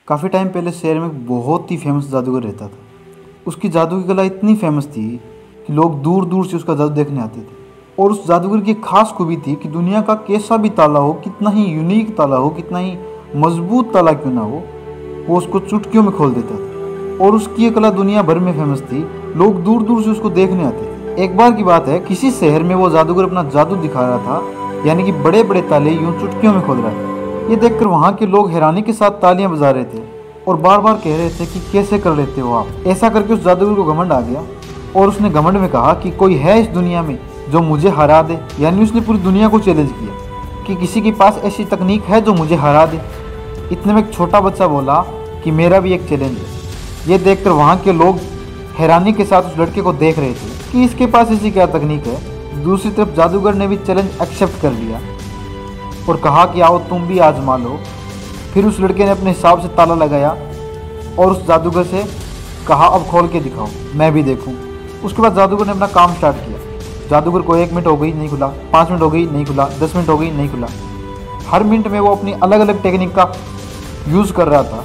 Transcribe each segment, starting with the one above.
काफ़ी टाइम पहले शहर में एक बहुत ही फेमस जादूगर रहता था। उसकी जादू की कला इतनी फेमस थी कि लोग दूर दूर से उसका जादू देखने आते थे। और उस जादूगर की एक खास खूबी थी कि दुनिया का कैसा भी ताला हो, कितना ही यूनिक ताला हो, कितना ही मजबूत ताला क्यों ना हो, वो उसको चुटकियों में खोल देता था। और उसकी ये कला दुनिया भर में फेमस थी। लोग दूर दूर से उसको देखने आते थे। एक बार की बात है, किसी शहर में वो जादूगर अपना जादू दिखा रहा था, यानी कि बड़े बड़े ताले यूं चुटकियों में खोल रहा था। ये देखकर वहाँ के लोग हैरानी के साथ तालियां बजा रहे थे और बार बार कह रहे थे कि कैसे कर लेते हो आप। ऐसा करके उस जादूगर को घमंड आ गया और उसने घमंड में कहा कि कोई है इस दुनिया में जो मुझे हरा दे। यानी उसने पूरी दुनिया को चैलेंज किया कि किसी के पास ऐसी तकनीक है जो मुझे हरा दे। इतने में एक छोटा बच्चा बोला कि मेरा भी एक चैलेंज है। ये देखकर वहाँ के लोग हैरानी के साथ उस लड़के को देख रहे थे कि इसके पास ऐसी क्या तकनीक है। दूसरी तरफ जादूगर ने भी चैलेंज एक्सेप्ट कर लिया और कहा कि आओ तुम भी आजमा लो। फिर उस लड़के ने अपने हिसाब से ताला लगाया और उस जादूगर से कहा अब खोल के दिखाओ, मैं भी देखूं। उसके बाद जादूगर ने अपना काम स्टार्ट किया। जादूगर को 1 मिनट हो गई नहीं खुला, 5 मिनट हो गई नहीं खुला, 10 मिनट हो गई नहीं खुला। हर मिनट में वो अपनी अलग अलग टेक्निक का यूज़ कर रहा था।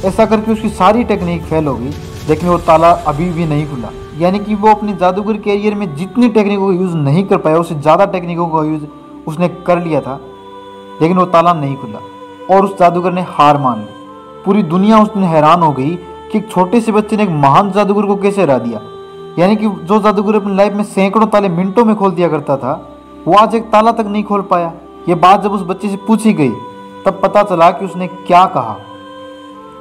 ऐसा करके उसकी सारी टेक्निक फेल हो गई, लेकिन वो ताला अभी भी नहीं खुला। यानी कि वो अपने जादूगर कैरियर में जितनी टेक्निकों का यूज़ नहीं कर पाया, उससे ज़्यादा टेक्निकों का यूज़ उसने कर लिया था, लेकिन वो ताला नहीं खुला और उस जादूगर ने हार मान ली। पूरी दुनिया उस दिन हैरान हो गई कि एक छोटे से बच्चे ने एक महान जादूगर को कैसे हरा दिया। यानी कि जो जादूगर अपनी लाइफ में सैकड़ों ताले मिनटों में खोल दिया करता था, वो आज एक ताला तक नहीं खोल पाया। ये बात जब उस बच्चे से पूछी गई तब पता चला कि उसने क्या कहा,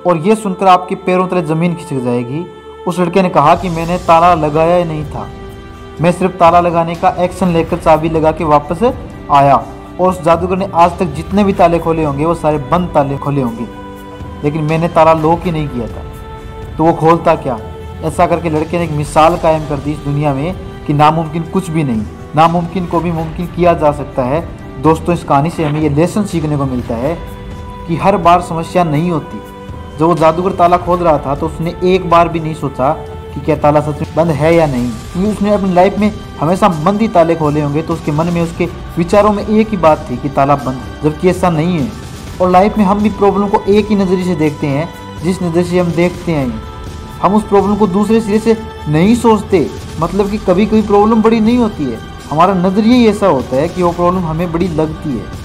और ये सुनकर आपके पैरों तले ज़मीन खिसक जाएगी। उस लड़के ने कहा कि मैंने ताला लगाया ही नहीं था, मैं सिर्फ ताला लगाने का एक्शन लेकर चाबी लगा के वापस आया। और उस जादूगर ने आज तक जितने भी ताले खोले होंगे वो सारे बंद ताले खोले होंगे, लेकिन मैंने ताला लॉक ही नहीं किया था, तो वो खोलता क्या। ऐसा करके लड़के ने एक मिसाल कायम कर दी इस दुनिया में कि नामुमकिन कुछ भी नहीं, नामुमकिन को भी मुमकिन किया जा सकता है। दोस्तों, इस कहानी से हमें ये लेसन सीखने को मिलता है कि हर बार समस्या नहीं होती। जब वो जादूगर ताला खोल रहा था तो उसने एक बार भी नहीं सोचा कि क्या ताला सच में बंद है या नहीं, क्योंकि उसने अपनी लाइफ में हमेशा बंद ही ताले खोले होंगे। तो उसके मन में, उसके विचारों में एक ही बात थी कि ताला बंद, जबकि ऐसा नहीं है। और लाइफ में हम भी प्रॉब्लम को एक ही नज़रिए से देखते हैं, जिस नज़रिए से हम देखते हैं हम उस प्रॉब्लम को दूसरे सिरे से नहीं सोचते। मतलब कि कभी कभी प्रॉब्लम बड़ी नहीं होती है, हमारा नज़रिया ही ऐसा होता है कि वो प्रॉब्लम हमें बड़ी लगती है।